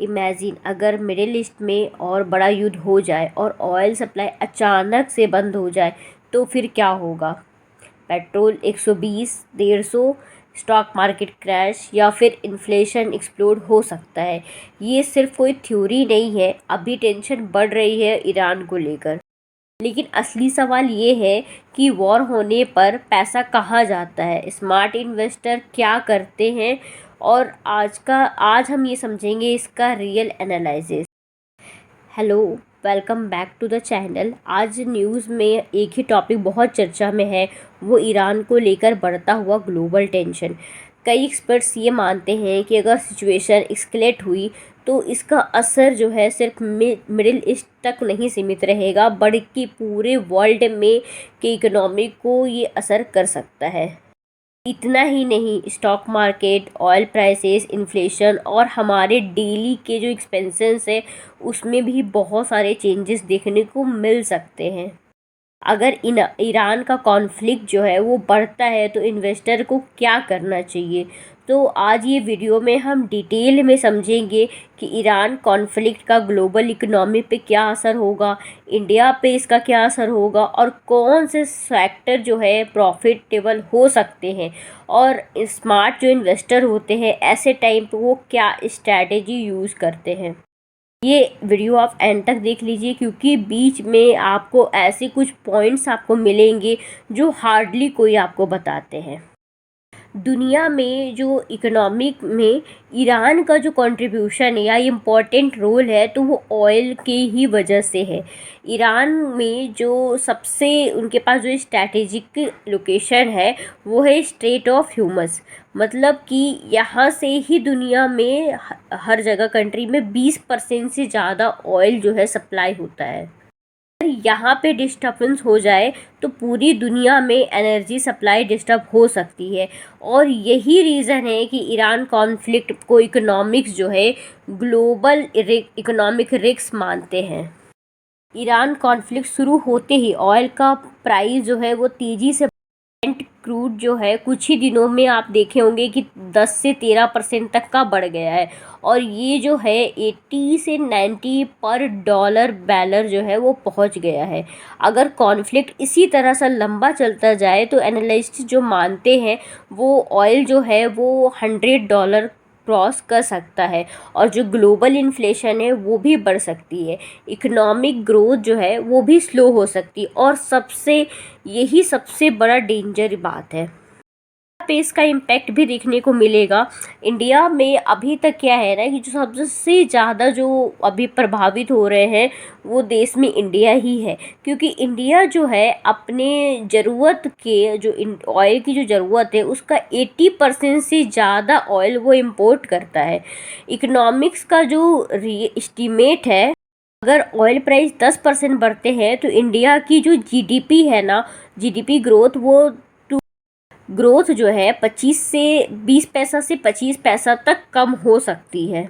Imagine अगर middle east में और बड़ा युद्ध हो जाए और ऑयल सप्लाई अचानक से बंद हो जाए तो फिर क्या होगा। पेट्रोल 120, 150, स्टॉक मार्केट क्रैश या फिर इन्फ्लेशन एक्सप्लोड हो सकता है। ये सिर्फ कोई थ्योरी नहीं है, अभी टेंशन बढ़ रही है ईरान को लेकर। लेकिन असली सवाल ये है कि वॉर होने पर पैसा कहाँ जाता है, स्मार्ट इन्वेस्टर क्या करते हैं, और आज हम ये समझेंगे इसका real analysis. Hello, welcome back to the channel. आज न्यूज़ में एक ही टॉपिक बहुत चर्चा में है, वो ईरान को लेकर बढ़ता हुआ ग्लोबल टेंशन। कई एक्सपर्ट्स ये मानते हैं कि अगर सिचुएशन एस्केलेट हुई तो इसका असर जो है सिर्फ मिडिल ईस्ट तक नहीं सीमित रहेगा, बल्कि पूरे वर्ल्ड में के इकोनॉमी को ये असर कर सकता है। इतना ही नहीं, stock market, oil prices, inflation और हमारे डेली के जो एक्सपेंसेस है उसमें भी बहुत सारे चेंजेस देखने को मिल सकते हैं। अगर ईरान का कॉन्फ्लिक्ट जो है वो बढ़ता है तो इन्वेस्टर को क्या करना चाहिए। तो आज ये वीडियो में हम डिटेल में समझेंगे कि ईरान कॉन्फ्लिक्ट का ग्लोबल इकोनॉमी पे क्या असर होगा, इंडिया पे इसका क्या असर होगा, और कौन से सेक्टर जो है प्रॉफिटेबल हो सकते हैं, और स्मार्ट जो इन्वेस्टर होते हैं ऐसे टाइम पे वो क्या स्ट्रैटेजी यूज़ करते हैं। ये वीडियो आप एंड तक देख लीजिए, क्योंकि बीच में आपको ऐसे कुछ पॉइंट्स आपको मिलेंगे जो हार्डली कोई आपको बताते हैं। दुनिया में जो इकोनॉमिक में ईरान का जो कंट्रीब्यूशन है या इम्पोर्टेंट रोल है तो वो ऑयल के ही वजह से है। ईरान में जो सबसे उनके पास जो स्ट्रैटेजिक लोकेशन है वो है स्ट्रेट ऑफ ह्यूमस, मतलब कि यहाँ से ही दुनिया में हर जगह कंट्री में 20% से ज़्यादा ऑयल जो है सप्लाई होता है। अगर यहाँ पे डिस्टर्बेंस हो जाए तो पूरी दुनिया में एनर्जी सप्लाई डिस्टर्ब हो सकती है, और यही रीज़न है कि ईरान कॉन्फ्लिक्ट को इकोनॉमिक्स जो है ग्लोबल इकोनॉमिक रिस्क मानते हैं। ईरान कॉन्फ्लिक्ट शुरू होते ही ऑयल का प्राइस जो है वो तेज़ी से, ब्रेंट क्रूड जो है कुछ ही दिनों में आप देखे होंगे कि 10 से 13% तक का बढ़ गया है, और ये जो है 80 से 90 पर डॉलर बैरल जो है वो पहुंच गया है। अगर कॉन्फ्लिक्ट इसी तरह से लंबा चलता जाए तो एनालिस्ट जो मानते हैं वो ऑयल जो है वो $100 क्रॉस कर सकता है, और जो ग्लोबल इन्फ्लेशन है वो भी बढ़ सकती है, इकोनॉमिक ग्रोथ जो है वो भी स्लो हो सकती है, और यही सबसे बड़ा डेंजर बात है। पे इसका इम्पैक्ट भी देखने को मिलेगा। इंडिया में अभी तक क्या है ना कि जो सबसे ज़्यादा जो अभी प्रभावित हो रहे हैं वो देश में इंडिया ही है, क्योंकि इंडिया जो है अपने ज़रूरत के जो ऑयल की जो ज़रूरत है उसका 80% से ज़्यादा ऑयल वो इम्पोर्ट करता है। इकोनॉमिक्स का जो एस्टीमेट है, अगर ऑयल प्राइस 10% बढ़ते हैं तो इंडिया की जो जीडीपी है ना, जीडीपी ग्रोथ जो है 25 से 20 पैसा से 25 पैसा तक कम हो सकती है।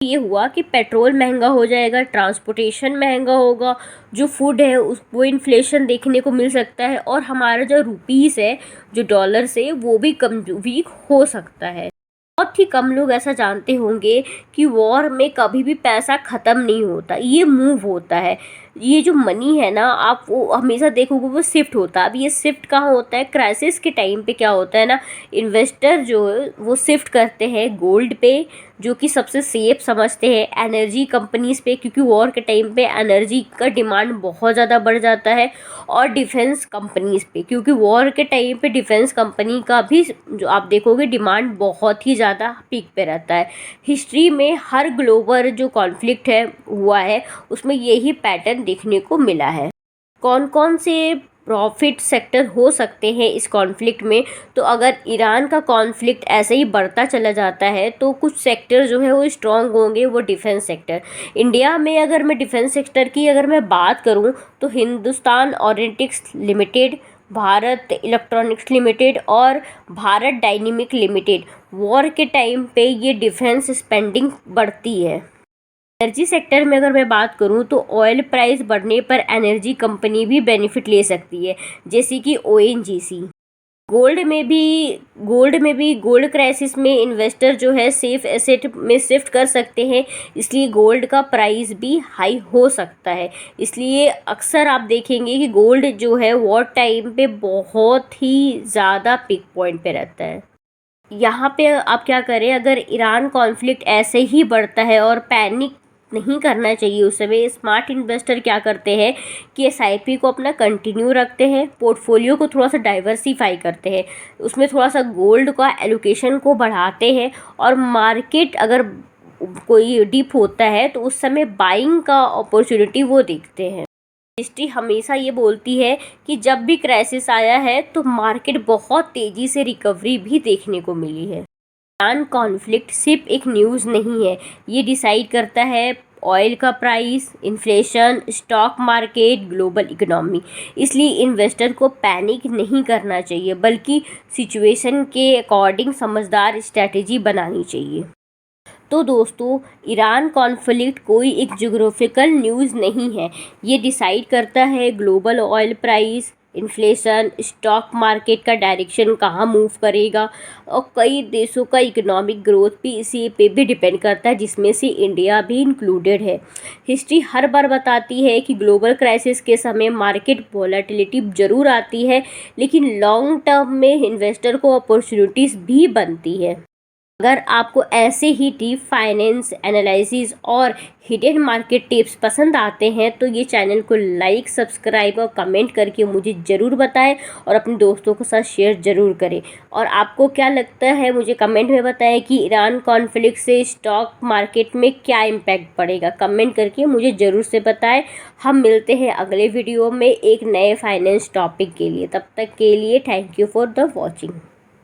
ये हुआ कि पेट्रोल महंगा हो जाएगा, ट्रांसपोर्टेशन महंगा होगा, जो फूड है वो इन्फ्लेशन देखने को मिल सकता है, और हमारा जो रुपीस है जो डॉलर से वो भी कम वीक हो सकता है। बहुत ही कम लोग ऐसा जानते होंगे कि वॉर में कभी भी पैसा ख़त्म नहीं होता, ये मूव होता है। ये जो मनी है ना, आप वो हमेशा देखोगे वो शिफ्ट होता है। अब ये शिफ्ट कहाँ होता है, क्राइसिस के टाइम पे क्या होता है ना, इन्वेस्टर जो है वो शिफ्ट करते हैं गोल्ड पे, जो कि सबसे सेफ समझते हैं, एनर्जी कंपनीज़ पे, क्योंकि वॉर के टाइम पे एनर्जी का डिमांड बहुत ज़्यादा बढ़ जाता है, और डिफेंस कंपनीज़ पे, क्योंकि वॉर के टाइम पे डिफेंस कंपनी का भी जो आप देखोगे डिमांड बहुत ही ज़्यादा पीक पे रहता है। हिस्ट्री में हर ग्लोबल जो कॉन्फ्लिक्ट है हुआ है उसमें यही पैटर्न देखने को मिला है। कौन कौन से प्रॉफिट सेक्टर हो सकते हैं इस कॉन्फ्लिक्ट में, तो अगर ईरान का कॉन्फ्लिक्ट ऐसे ही बढ़ता चला जाता है तो कुछ सेक्टर जो है वो स्ट्रॉन्ग होंगे, वो डिफेंस सेक्टर। इंडिया में अगर मैं डिफेंस सेक्टर की अगर मैं बात करूं तो Hindustan Organics limited, Bharat electronics limited और भारत डायनेमिक लिमिटेड, वॉर के टाइम पे ये डिफेंस स्पेंडिंग बढ़ती है। एनर्जी सेक्टर में अगर मैं बात करूं तो ऑयल प्राइस बढ़ने पर एनर्जी कंपनी भी बेनिफिट ले सकती है, जैसे कि ओएनजीसी। गोल्ड क्राइसिस में इन्वेस्टर जो है सेफ एसेट में शिफ्ट कर सकते हैं, इसलिए गोल्ड का प्राइस भी हाई हो सकता है। इसलिए अक्सर आप देखेंगे कि गोल्ड जो है वॉर टाइम पे बहुत ही ज़्यादा पीक पॉइंट पे रहता है। यहाँ पे आप क्या करें, अगर ईरान कॉन्फ्लिक्ट ऐसे ही बढ़ता है और पैनिक नहीं करना चाहिए, उस समय स्मार्ट इन्वेस्टर क्या करते हैं कि एसआईपी को अपना कंटिन्यू रखते हैं, पोर्टफोलियो को थोड़ा सा डाइवर्सिफाई करते हैं, उसमें थोड़ा सा गोल्ड का एलोकेशन को बढ़ाते हैं, और मार्केट अगर कोई डिप होता है तो उस समय बाइंग का अपॉर्चुनिटी वो देखते हैं। हिस्ट्री हमेशा ये बोलती है कि जब भी क्राइसिस आया है तो मार्केट बहुत तेज़ी से रिकवरी भी देखने को मिली है। ईरान कॉन्फ्लिक्ट सिर्फ एक न्यूज़ नहीं है, ये डिसाइड करता है ऑयल का price, inflation, stock market, global economy. इसलिए इन्वेस्टर को पैनिक नहीं करना चाहिए, बल्कि सिचुएशन के अकॉर्डिंग समझदार स्ट्रैटेजी बनानी चाहिए। तो दोस्तों, ईरान कॉन्फ्लिक्ट कोई एक ज्योग्राफिकल न्यूज़ नहीं है, ये डिसाइड करता है global oil price, inflation, stock market का डायरेक्शन कहाँ मूव करेगा, और कई देशों का इकोनॉमिक ग्रोथ भी इसी पे भी डिपेंड करता है, जिसमें से इंडिया भी इंक्लूडेड है। हिस्ट्री हर बार बताती है कि ग्लोबल क्राइसिस के समय मार्केट वॉलेटिलिटी ज़रूर आती है, लेकिन लॉन्ग टर्म में इन्वेस्टर को अपॉर्चुनिटीज़ भी बनती है। अगर आपको ऐसे ही डीप फाइनेंस एनालिसिस और हिडन मार्केट टिप्स पसंद आते हैं तो ये चैनल को लाइक, सब्सक्राइब और कमेंट करके मुझे ज़रूर बताएं, और अपने दोस्तों के साथ शेयर ज़रूर करें। और आपको क्या लगता है मुझे कमेंट में बताएं कि ईरान कॉन्फ्लिक्ट से स्टॉक मार्केट में क्या इम्पैक्ट पड़ेगा। कमेंट करके मुझे ज़रूर से बताएं। हम मिलते हैं अगले वीडियो में एक नए फाइनेंस टॉपिक के लिए। तब तक के लिए thank you for the watching.